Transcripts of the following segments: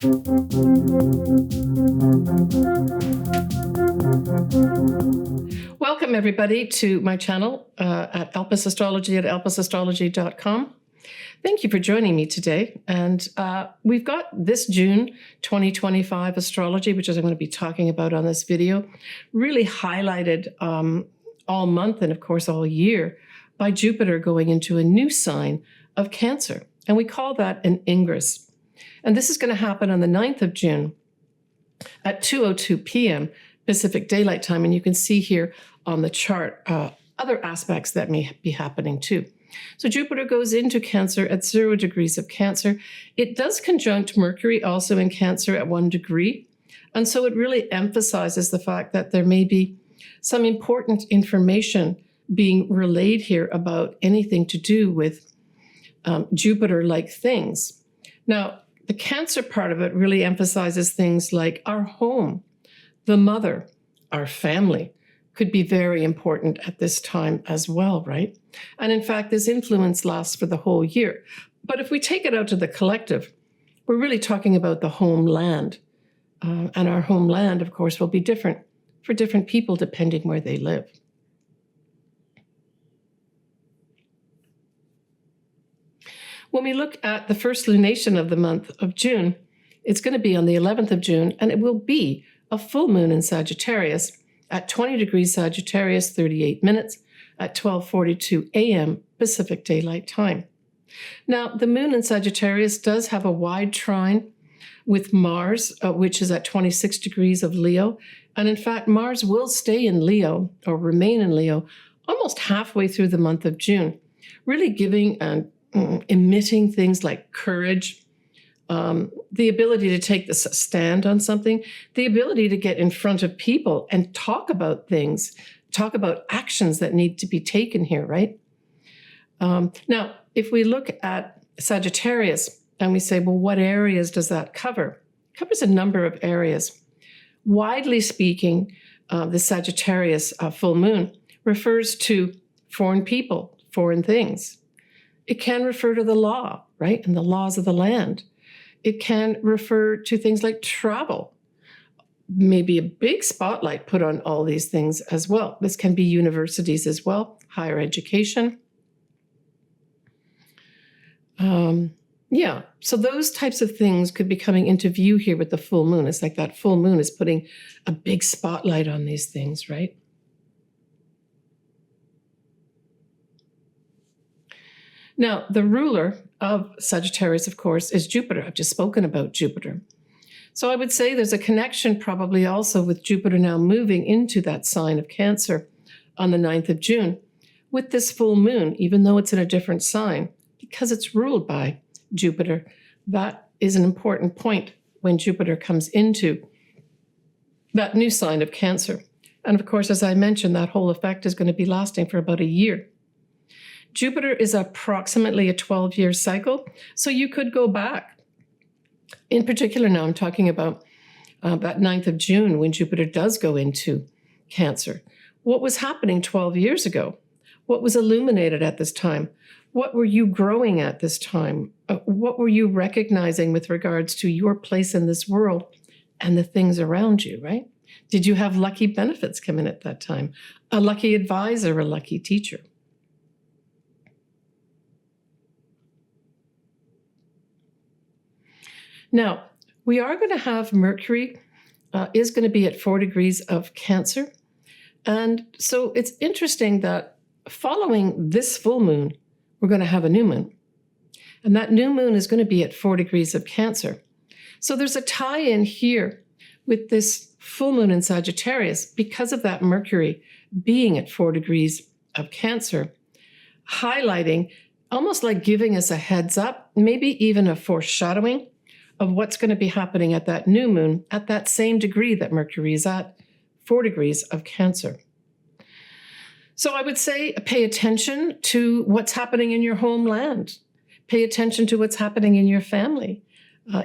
Welcome, everybody, to my channel at Elpis Astrology at elpisastrology.com. Thank you for joining me today. And we've got this June 2025 astrology, which is I'm going to be talking about on this video, really highlighted all month and, of course, all year by Jupiter going into a new sign of Cancer. And we call that an ingress. And this is going to happen on the 9th of June at 2:02 p.m. Pacific Daylight Time. And you can see here on the chart other aspects that may be happening too. So Jupiter goes into Cancer at 0 degrees of Cancer. It does conjunct Mercury also in Cancer at 1 degree. And so it really emphasizes the fact that there may be some important information being relayed here about anything to do with Jupiter-like things. Now, the Cancer part of it really emphasizes things like our home, the mother, our family could be very important at this time as well, right? And in fact, this influence lasts for the whole year. But if we take it out to the collective, we're really talking about the homeland. And our homeland, of course, will be different for different people depending where they live. When we look at the first lunation of the month of June, it's going to be on the 11th of June, and it will be a full moon in Sagittarius at 20 degrees Sagittarius, 38 minutes, at 12:42 a.m. Pacific Daylight Time. Now, the moon in Sagittarius does have a wide trine with Mars, which is at 26 degrees of Leo. And in fact, Mars will stay in Leo or remain in Leo almost halfway through the month of June, really giving and emitting things like courage, the ability to take this stand on something, the ability to get in front of people and talk about things, talk about actions that need to be taken here, right? Now, if we look at Sagittarius and we say, well, what areas does that cover? It covers a number of areas. Widely speaking, the Sagittarius full moon refers to foreign people, foreign things. It can refer to the law, right, and the laws of the land. It can refer to things like travel, maybe a big spotlight put on all these things as well. This can be universities as well, higher education. So those types of things could be coming into view here with the full moon. It's like that full moon is putting a big spotlight on these things, right? Now, the ruler of Sagittarius, of course, is Jupiter. I've just spoken about Jupiter. So I would say there's a connection probably also with Jupiter now moving into that sign of Cancer on the 9th of June with this full moon, even though it's in a different sign, because it's ruled by Jupiter. That is an important point when Jupiter comes into that new sign of Cancer. And of course, as I mentioned, that whole effect is going to be lasting for about a year. Jupiter is approximately a 12-year cycle, so you could go back. In particular, now I'm talking about that 9th of June when Jupiter does go into Cancer. What was happening 12 years ago? What was illuminated at this time? What were you growing at this time? What were you recognizing with regards to your place in this world and the things around you, right? Did you have lucky benefits come in at that time? A lucky advisor, a lucky teacher? Now, we are going to have Mercury is going to be at 4 degrees of Cancer. And so it's interesting that following this full moon, we're going to have a new moon. And that new moon is going to be at 4 degrees of Cancer. So there's a tie-in here with this full moon in Sagittarius because of that Mercury being at 4 degrees of Cancer, highlighting, almost like giving us a heads up, maybe even a foreshadowing of what's going to be happening at that new moon at that same degree that Mercury is at, 4 degrees of Cancer. So I would say pay attention to what's happening in your homeland. Pay attention to what's happening in your family,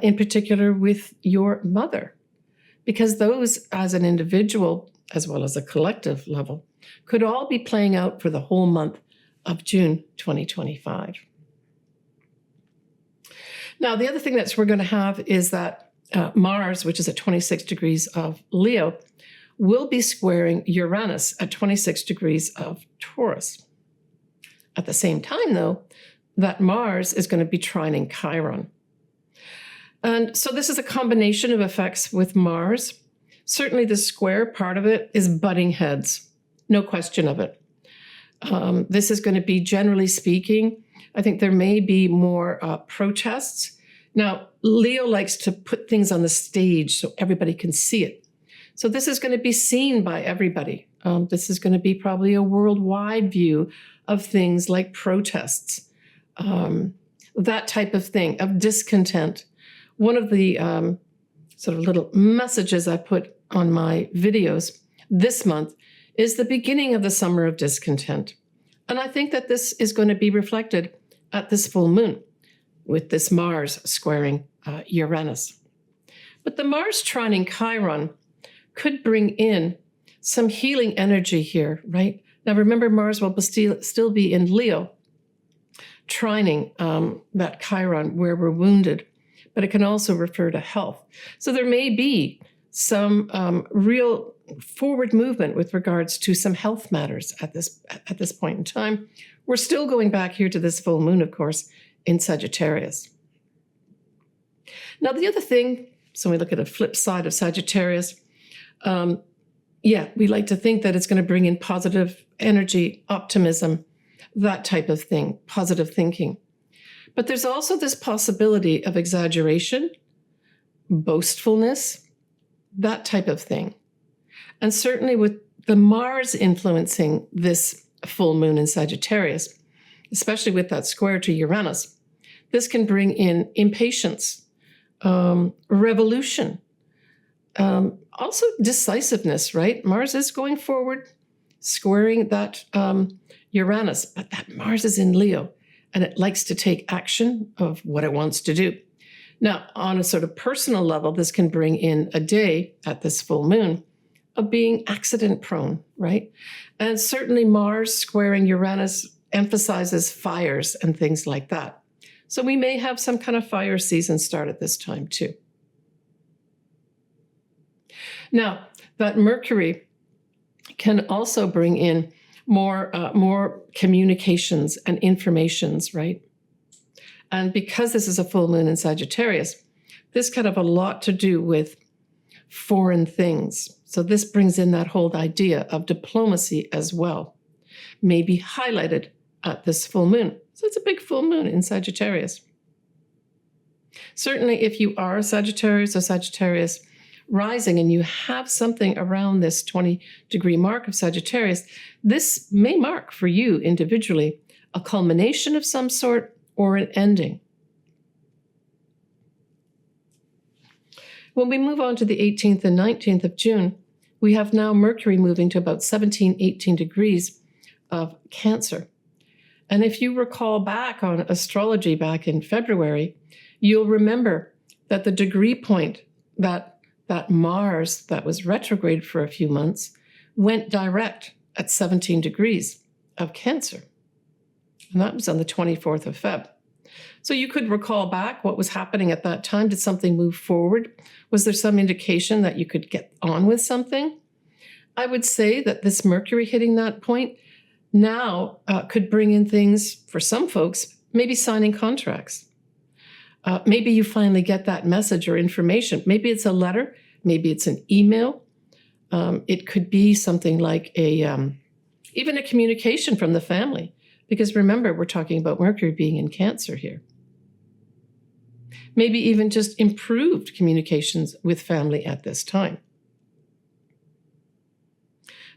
in particular with your mother, because those as an individual, as well as a collective level, could all be playing out for the whole month of June 2025. Now, the other thing that we're going to have is that Mars, which is at 26 degrees of Leo, will be squaring Uranus at 26 degrees of Taurus. At the same time, though, that Mars is going to be trining Chiron. And so this is a combination of effects with Mars. Certainly the square part of it is butting heads, no question of it. This is going to be, generally speaking, I think there may be more protests. Now, Leo likes to put things on the stage so everybody can see it. So this is going to be seen by everybody. This is going to be probably a worldwide view of things like protests, that type of thing, of discontent. One of the sort of little messages I put on my videos this month is the beginning of the summer of discontent. And I think that this is going to be reflected at this full moon with this Mars squaring Uranus. But the Mars trining Chiron could bring in some healing energy here, right? Now remember, Mars will still be in Leo, trining that Chiron where we're wounded, but it can also refer to health. So there may be some real forward movement with regards to some health matters at this point in time. We're still going back here to this full moon, of course, in Sagittarius. Now, the other thing, so we look at a flip side of Sagittarius, we like to think that it's going to bring in positive energy, optimism, that type of thing, positive thinking. But there's also this possibility of exaggeration, boastfulness, that type of thing. And certainly with the Mars influencing this full moon in Sagittarius, especially with that square to Uranus, this can bring in impatience, revolution, also decisiveness, right? Mars is going forward, squaring that Uranus, but that Mars is in Leo, and it likes to take action of what it wants to do. Now, on a sort of personal level, this can bring in a day at this full moon of being accident prone, right? And certainly Mars squaring Uranus emphasizes fires and things like that. So we may have some kind of fire season start at this time too. Now, that Mercury can also bring in more communications and informations, right? And because this is a full moon in Sagittarius, this can have a lot to do with foreign things. So this brings in that whole idea of diplomacy as well, maybe highlighted at this full moon. So it's a big full moon in Sagittarius. Certainly, if you are a Sagittarius or Sagittarius rising and you have something around this 20-degree mark of Sagittarius, this may mark for you individually a culmination of some sort or an ending. When we move on to the 18th and 19th of June, we have now Mercury moving to about 17, 18 degrees of Cancer. And if you recall back on astrology back in February, you'll remember that the degree point that Mars that was retrograde for a few months went direct at 17 degrees of Cancer. And that was on the 24th of Feb. So you could recall back what was happening at that time. Did something move forward? Was there some indication that you could get on with something? I would say that this Mercury hitting that point now could bring in things for some folks, maybe signing contracts. Maybe you finally get that message or information. Maybe it's a letter. Maybe it's an email. It could be something like even a communication from the family. Because remember, we're talking about Mercury being in Cancer here. Maybe even just improved communications with family at this time.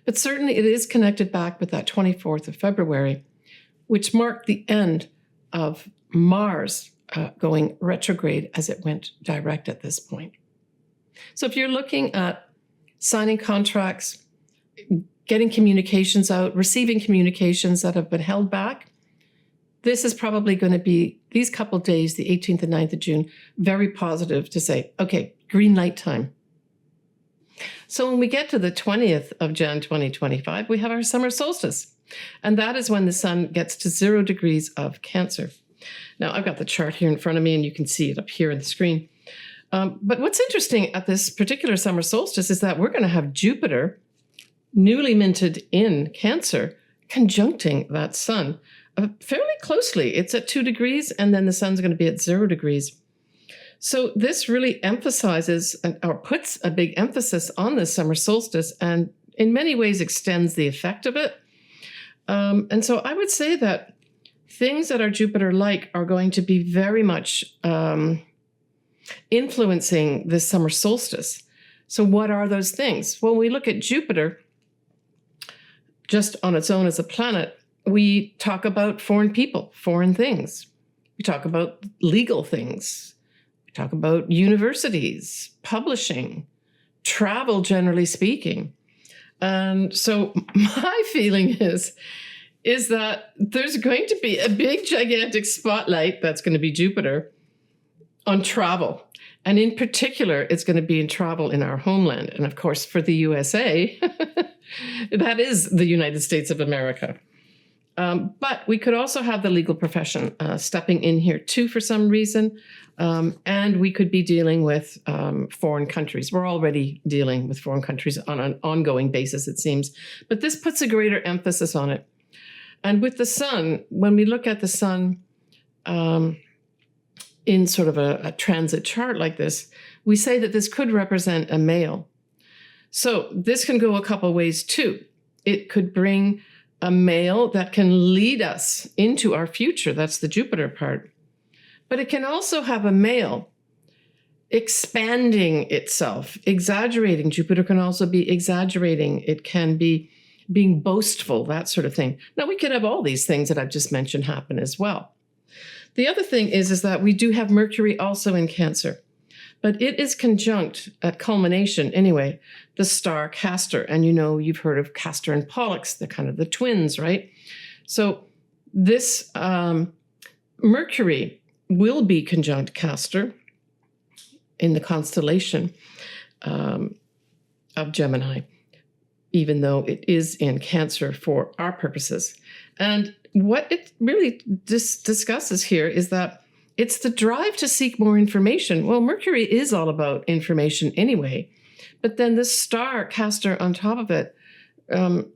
But certainly it is connected back with that 24th of February, which marked the end of Mars going retrograde as it went direct at this point. So if you're looking at signing contracts, getting communications out, receiving communications that have been held back, this is probably going to be, these couple days, the 18th and 9th of June, very positive to say, okay, green light time. So when we get to the 20th of Jan 2025, we have our summer solstice. And that is when the sun gets to 0 degrees of Cancer. Now, I've got the chart here in front of me, and you can see it up here on the screen. But what's interesting at this particular summer solstice is that we're going to have Jupiter, newly minted in Cancer, conjuncting that sun fairly closely. It's at 2 degrees, and then the sun's going to be at 0 degrees. So this really emphasizes or puts a big emphasis on this summer solstice and in many ways extends the effect of it. And so I would say that things that are Jupiter-like are going to be very much influencing this summer solstice. So what are those things? When we look at Jupiter, just on its own as a planet, we talk about foreign people, foreign things. We talk about legal things. We talk about universities, publishing, travel, generally speaking. And so my feeling is that there's going to be a big, gigantic spotlight, that's going to be Jupiter, on travel. And in particular, it's going to be in travel in our homeland. And of course, for the USA, that is the United States of America. But we could also have the legal profession stepping in here too for some reason. And we could be dealing with foreign countries. We're already dealing with foreign countries on an ongoing basis, it seems. But this puts a greater emphasis on it. And with the sun, when we look at the sun in sort of a transit chart like this, we say that this could represent a male. So this can go a couple ways too. It could bring a male that can lead us into our future. That's the Jupiter part. But it can also have a male expanding itself, exaggerating. Jupiter can also be exaggerating. It can be being boastful, that sort of thing. Now, we could have all these things that I've just mentioned happen as well. The other thing is that we do have Mercury also in Cancer, but it is conjunct at culmination anyway, the star Castor. And you know, you've heard of Castor and Pollux, they're kind of the twins, right? So this Mercury will be conjunct Castor in the constellation of Gemini, even though it is in Cancer for our purposes. And what it really discusses here is that it's the drive to seek more information. Well, Mercury is all about information anyway, but then this star Castor on top of it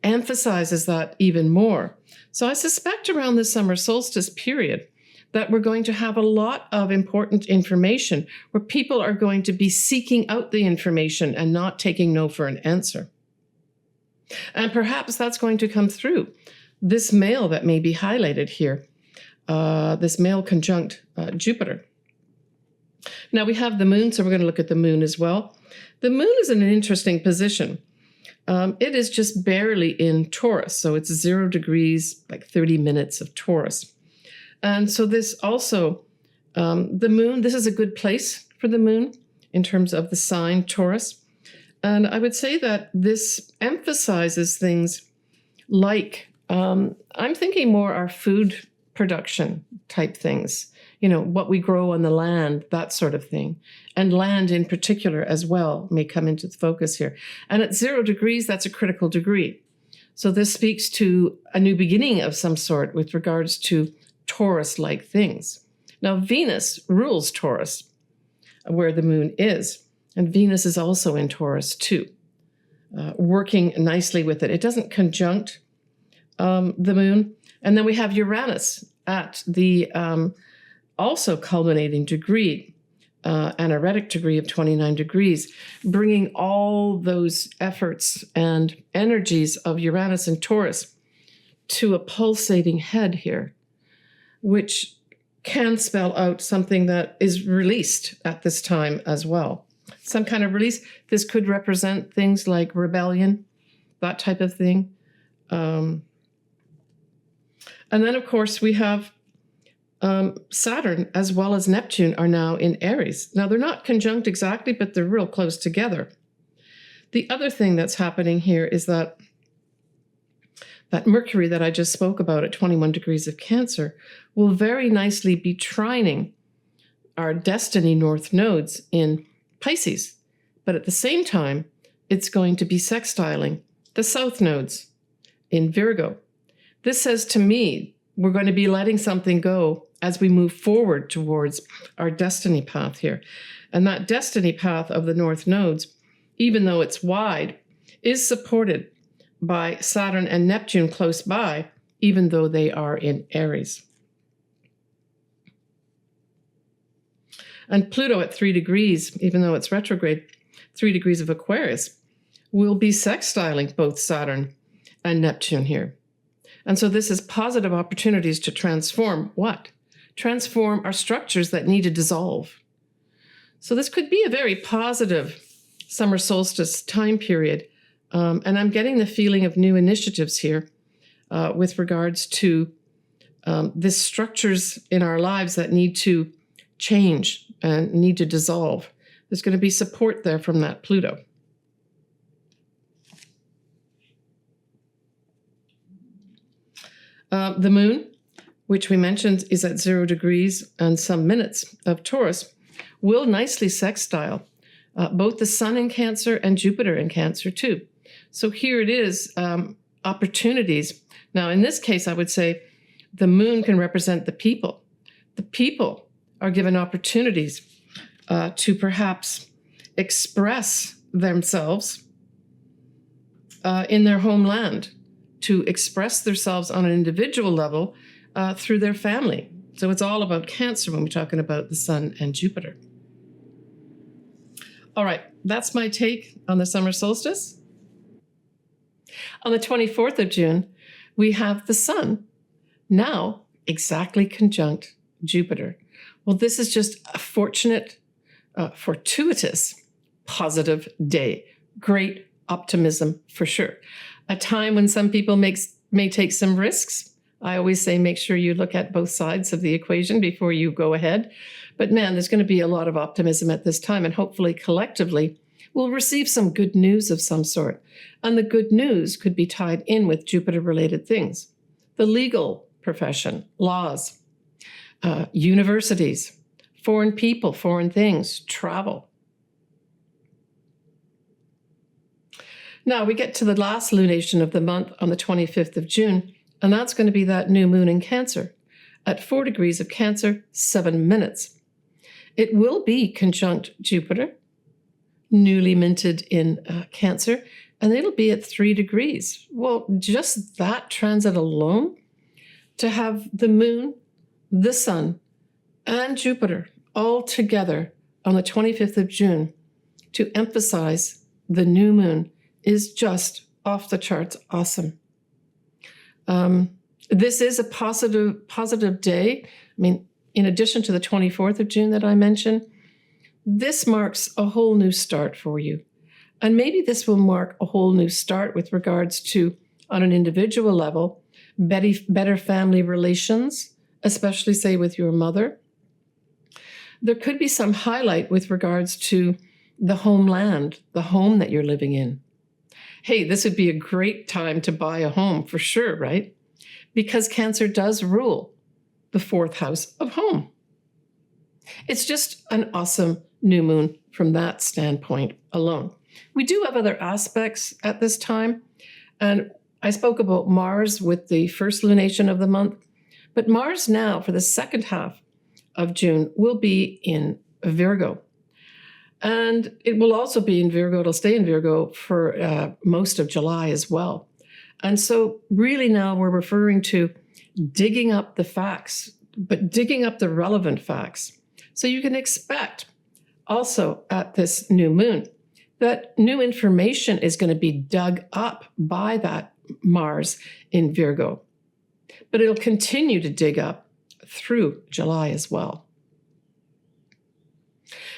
emphasizes that even more. So I suspect around the summer solstice period that we're going to have a lot of important information where people are going to be seeking out the information and not taking no for an answer. And perhaps that's going to come through this male that may be highlighted here, this male conjunct Jupiter. Now we have the moon, so we're going to look at the moon as well. The moon is in an interesting position. It is just barely in Taurus, so it's 0 degrees, like 30 minutes of Taurus. And so this also, the moon, this is a good place for the moon in terms of the sign Taurus. And I would say that this emphasizes things like, I'm thinking more our food production type things, you know, what we grow on the land, that sort of thing. And land in particular as well may come into the focus here. And at 0 degrees, that's a critical degree. So this speaks to a new beginning of some sort with regards to Taurus-like things. Now, Venus rules Taurus, where the moon is. And Venus is also in Taurus too, working nicely with it. It doesn't conjunct the moon. And then we have Uranus at the also culminating degree, anorectic degree of 29 degrees, bringing all those efforts and energies of Uranus and Taurus to a pulsating head here, which can spell out something that is released at this time as well. Some kind of release. This could represent things like rebellion, that type of thing. And then, of course, we have Saturn as well as Neptune are now in Aries. Now, they're not conjunct exactly, but they're real close together. The other thing that's happening here is that Mercury that I just spoke about at 21 degrees of Cancer will very nicely be trining our destiny north nodes in Pisces. But at the same time, it's going to be sextiling the south nodes in Virgo. This says to me, we're going to be letting something go as we move forward towards our destiny path here. And that destiny path of the north nodes, even though it's wide, is supported by Saturn and Neptune close by, even though they are in Aries. And Pluto at 3 degrees, even though it's retrograde, 3 degrees of Aquarius, will be sextiling both Saturn and Neptune here. And so this is positive opportunities to transform what? Transform our structures that need to dissolve. So this could be a very positive summer solstice time period. And I'm getting the feeling of new initiatives here with regards to the structures in our lives that need to change and need to dissolve. There's going to be support there from that Pluto. The moon, which we mentioned is at 0 degrees and some minutes of Taurus, will nicely sextile both the Sun in Cancer and Jupiter in Cancer too. So here it is, opportunities. Now, in this case, I would say the moon can represent the people. The people are given opportunities to perhaps express themselves in their homeland, to express themselves on an individual level through their family. So it's all about Cancer when we're talking about the Sun and Jupiter. All right, that's my take on the summer solstice. On the 24th of June, we have the Sun now exactly conjunct Jupiter. Well, this is just a fortunate, fortuitous, positive day. Great optimism for sure. A time when some people may take some risks. I always say make sure you look at both sides of the equation before you go ahead. But man, there's going to be a lot of optimism at this time, and hopefully collectively we'll receive some good news of some sort. And the good news could be tied in with Jupiter-related things. The legal profession, laws, universities, foreign people, foreign things, travel. Now we get to the last lunation of the month on the 25th of June, and that's going to be that new moon in Cancer at 4 degrees of Cancer, 7 minutes. It will be conjunct Jupiter, newly minted in Cancer, and it'll be at 3 degrees. Well, just that transit alone, to have the moon, the Sun, and Jupiter all together on the 25th of June to emphasize the new moon is just off the charts awesome. This is a positive day. I mean, in addition to the 24th of June that I mentioned, this marks a whole new start for you. And maybe this will mark a whole new start with regards to, on an individual level, better family relations, especially, say, with your mother. There could be some highlight with regards to the homeland, the home that you're living in. Hey, this would be a great time to buy a home for sure, right? Because Cancer does rule the 4th house of home. It's just an awesome new moon from that standpoint alone. We do have other aspects at this time, and I spoke about Mars with the first lunation of the month, but Mars now for the second half of June will be in Virgo. And it will also be in Virgo, it'll stay in Virgo for most of July as well. And so really now we're referring to digging up the facts, but digging up the relevant facts. So you can expect also at this new moon that new information is going to be dug up by that Mars in Virgo. But it'll continue to dig up through July as well.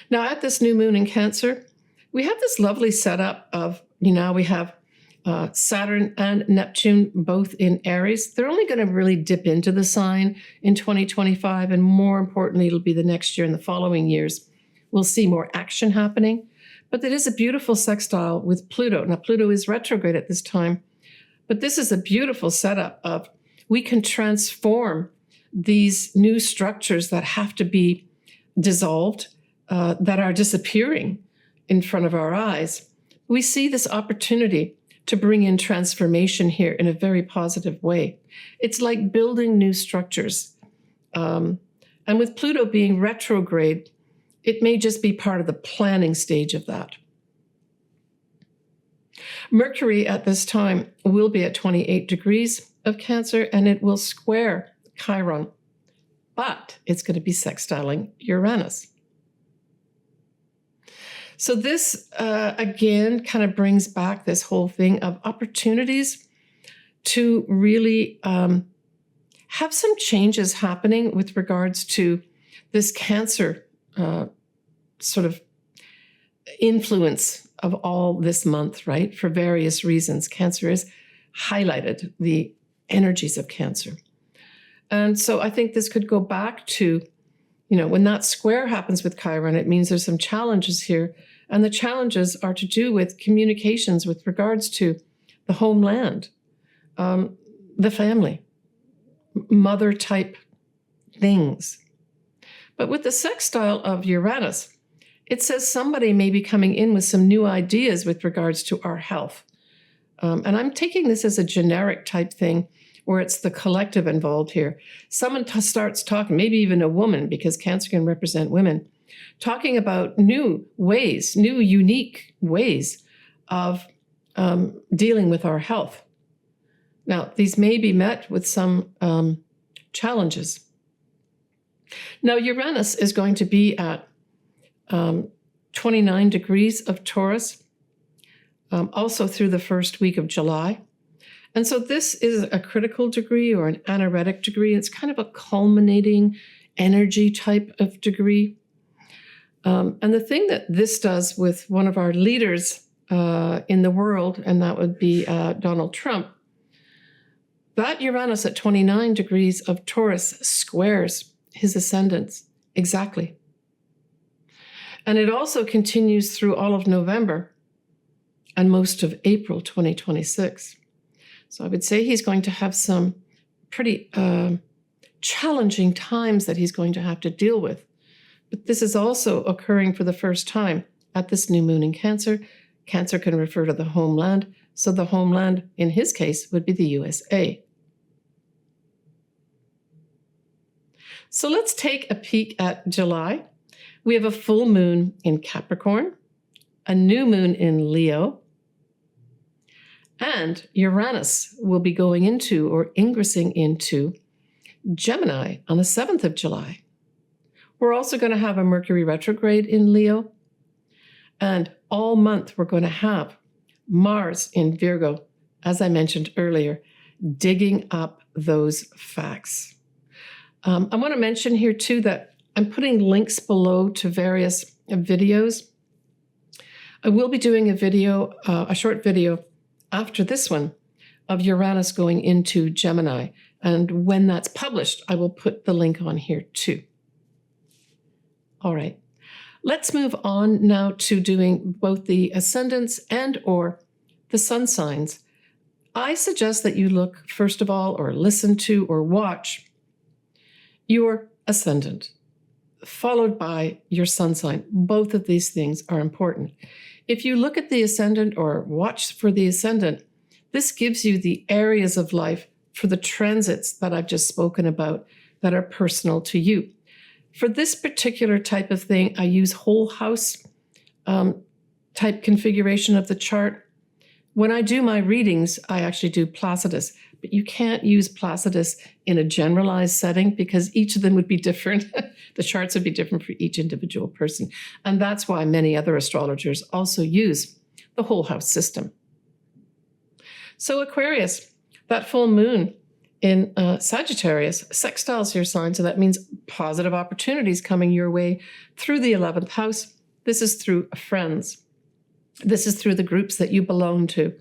Now, at this new moon in Cancer, we have this lovely setup of, we have Saturn and Neptune both in Aries. They're only going to really dip into the sign in 2025, and more importantly, it'll be the next year and the following years. We'll see more action happening, but it is a beautiful sextile with Pluto. Now, Pluto is retrograde at this time, but this is a beautiful setup of we can transform these new structures that have to be dissolved, that are disappearing in front of our eyes. We see this opportunity to bring in transformation here in a very positive way. It's like building new structures. And with Pluto being retrograde it may just be part of the planning stage of that. Mercury at this time will be at 28 degrees of Cancer, and it will square Chiron, but it's going to be sextiling Uranus. So this, again, kind of brings back this whole thing of opportunities to really have some changes happening with regards to this Cancer sort of influence of all this month, right? For various reasons. Cancer has highlighted the energies of Cancer. And so I think this could go back to, when that square happens with Chiron, it means there's some challenges here. And the challenges are to do with communications with regards to the homeland, the family, mother type things. But with the sextile of Uranus, it says somebody may be coming in with some new ideas with regards to our health. And I'm taking this as a generic type thing where it's the collective involved here. Someone starts talking, maybe even a woman, because Cancer can represent women, talking about new ways, new unique ways of dealing with our health. Now, these may be met with some challenges. Now, Uranus is going to be at 29 degrees of Taurus, also through the first week of July. And so this is a critical degree or an anorectic degree. It's kind of a culminating energy type of degree. And the thing that this does with one of our leaders in the world, and that would be Donald Trump, that Uranus at 29 degrees of Taurus squares his ascendants exactly. And it also continues through all of November and most of April 2026. So I would say he's going to have some pretty challenging times that he's going to have to deal with. But this is also occurring for the first time at this new moon in Cancer. Cancer can refer to the homeland. So the homeland, in his case, would be the USA. So let's take a peek at July. We have a full moon in Capricorn, a new moon in Leo, and Uranus will be going into or ingressing into Gemini on the 7th of July. We're also going to have a Mercury retrograde in Leo. And all month, we're going to have Mars in Virgo, as I mentioned earlier, digging up those facts. I want to mention here, too, that I'm putting links below to various videos. I will be doing a video, a short video after this one of Uranus going into Gemini. And when that's published, I will put the link on here, too. All right. Let's move on now to doing both the ascendants and or the sun signs. I suggest that you look, first of all, or listen to or watch your ascendant, followed by your sun sign. Both of these things are important. If you look at the ascendant or watch for the ascendant, this gives you the areas of life for the transits that I've just spoken about that are personal to you. For this particular type of thing, I use whole house type configuration of the chart. When I do my readings, I actually do Placidus, but you can't use Placidus in a generalized setting because each of them would be different. The charts would be different for each individual person. And that's why many other astrologers also use the whole house system. So Aquarius, that full moon in Sagittarius sextiles your sign. So that means positive opportunities coming your way through the 11th house. This is through friends. This is through the groups that you belong to.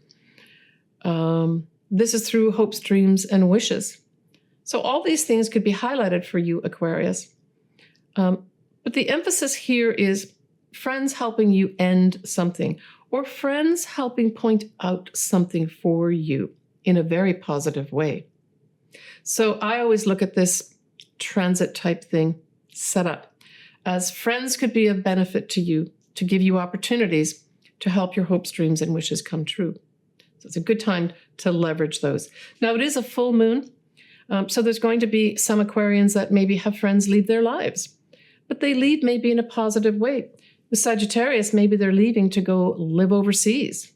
This is through hopes, dreams, and wishes. So all these things could be highlighted for you, Aquarius. But the emphasis here is friends helping you end something, or friends helping point out something for you in a very positive way. So I always look at this transit type thing set up as friends could be of benefit to you, to give you opportunities to help your hopes, dreams, and wishes come true. So it's a good time to leverage those. Now, it is a full moon, so there's going to be some Aquarians that maybe have friends leave their lives. but they leave maybe in a positive way. With Sagittarius, maybe they're leaving to go live overseas.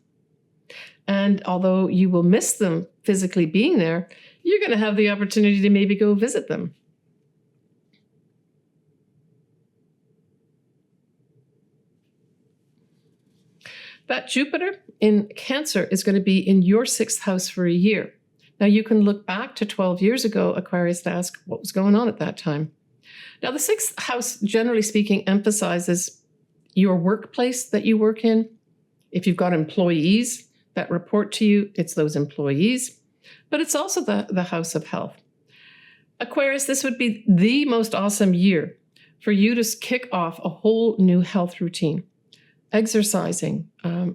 And although you will miss them physically being there, you're going to have the opportunity to maybe go visit them. That Jupiter in Cancer is going to be in your 6th house for a year. Now, you can look back to 12 years ago, Aquarius, to ask what was going on at that time. Now, the 6th house, generally speaking, emphasizes your workplace that you work in. If you've got employees that report to you, it's those employees. But it's also the house of health. Aquarius, this would be the most awesome year for you to kick off a whole new health routine. Exercising,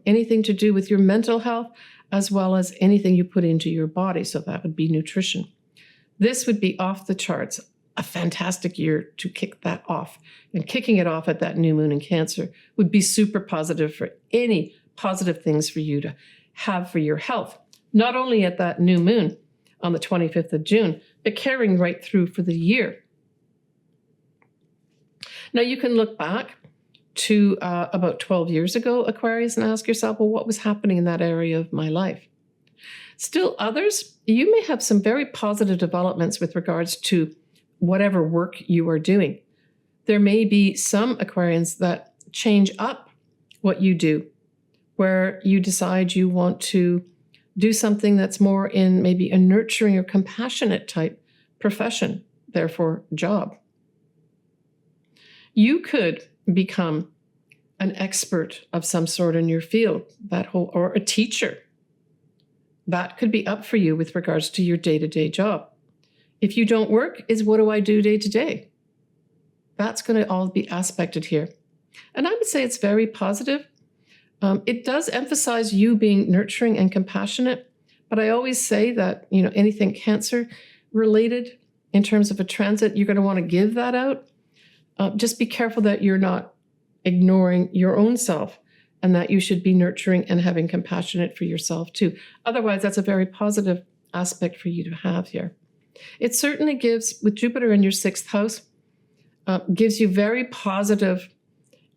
anything to do with your mental health, as well as anything you put into your body. So that would be nutrition. This would be off the charts, a fantastic year to kick that off. And kicking it off at that new moon in Cancer would be super positive for any positive things for you to have for your health. Not only at that new moon on the 25th of June, but carrying right through for the year. Now you can look back to about 12 years ago, Aquarius, and ask yourself, well, what was happening in that area of my life? Still others, you may have some very positive developments with regards to whatever work you are doing. There may be some Aquarians that change up what you do, where you decide you want to do something that's more in maybe a nurturing or compassionate type profession, therefore job. You could become an expert of some sort in your field, or a teacher. That could be up for you with regards to your day-to-day job. If you don't work, is what do I do day to day? That's going to all be aspected here. And I would say it's very positive. It does emphasize you being nurturing and compassionate, but I always say that, anything Cancer related in terms of a transit, you're going to want to give that out. Just be careful that you're not ignoring your own self, and that you should be nurturing and having compassionate for yourself too. Otherwise, that's a very positive aspect for you to have here. It certainly gives, with Jupiter in your 6th house, gives you very positive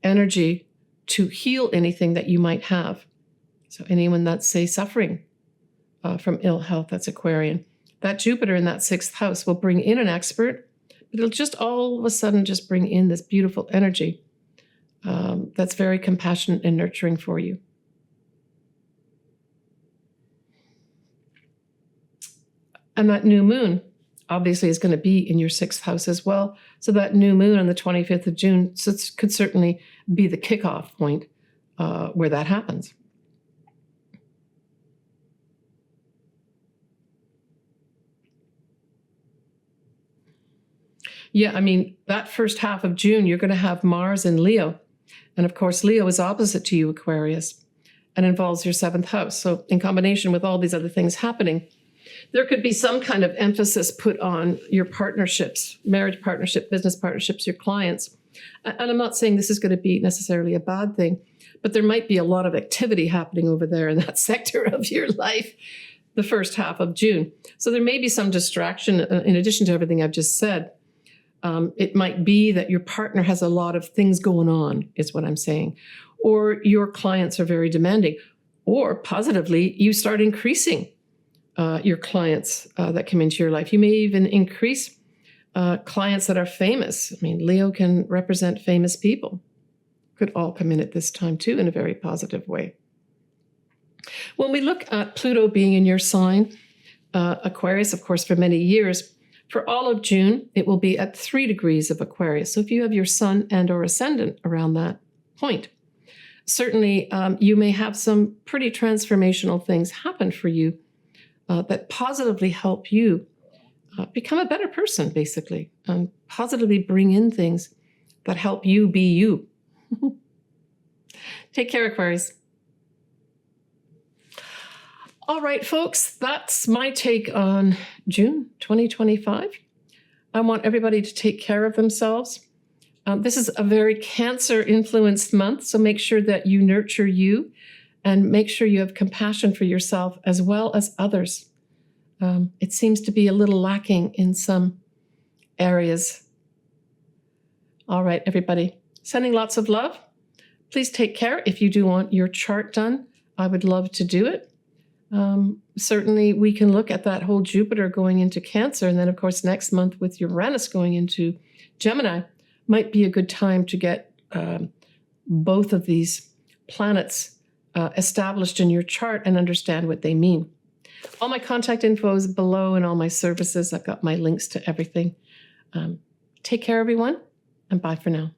energy to heal anything that you might have. So anyone that's, say, suffering from ill health, that's Aquarian. That Jupiter in that 6th house will bring in an expert, but it'll just all of a sudden just bring in this beautiful energy that's very compassionate and nurturing for you. And that new moon obviously is going to be in your 6th house as well. So that new moon on the 25th of June could certainly be the kickoff point where that happens. Yeah, that first half of June, you're going to have Mars in Leo. And of course, Leo is opposite to you, Aquarius, and involves your 7th house. So in combination with all these other things happening, there could be some kind of emphasis put on your partnerships, marriage partnership, business partnerships, your clients. And I'm not saying this is going to be necessarily a bad thing, but there might be a lot of activity happening over there in that sector of your life the first half of June. So there may be some distraction in addition to everything I've just said. It might be that your partner has a lot of things going on, is what I'm saying. Or your clients are very demanding. Or positively, you start increasing your clients that come into your life. You may even increase clients that are famous. Leo can represent famous people. Could all come in at this time too in a very positive way. When we look at Pluto being in your sign, Aquarius, of course, for many years, for all of June, it will be at 3 degrees of Aquarius. So if you have your sun and or ascendant around that point, certainly you may have some pretty transformational things happen for you that positively help you become a better person, basically, and positively bring in things that help you be you. Take care, Aquarius. All right, folks, that's my take on June 2025. I want everybody to take care of themselves. This is a very Cancer-influenced month, so make sure that you nurture you and make sure you have compassion for yourself as well as others. It seems to be a little lacking in some areas All right, everybody. Sending lots of love. Please take care. If you do want your chart done, I would love to do it. Certainly, we can look at that whole Jupiter going into Cancer. And then, of course, next month with Uranus going into Gemini might be a good time to get both of these planets established in your chart and understand what they mean. All my contact info is below and all my services. I've got my links to everything. Take care, everyone, and bye for now.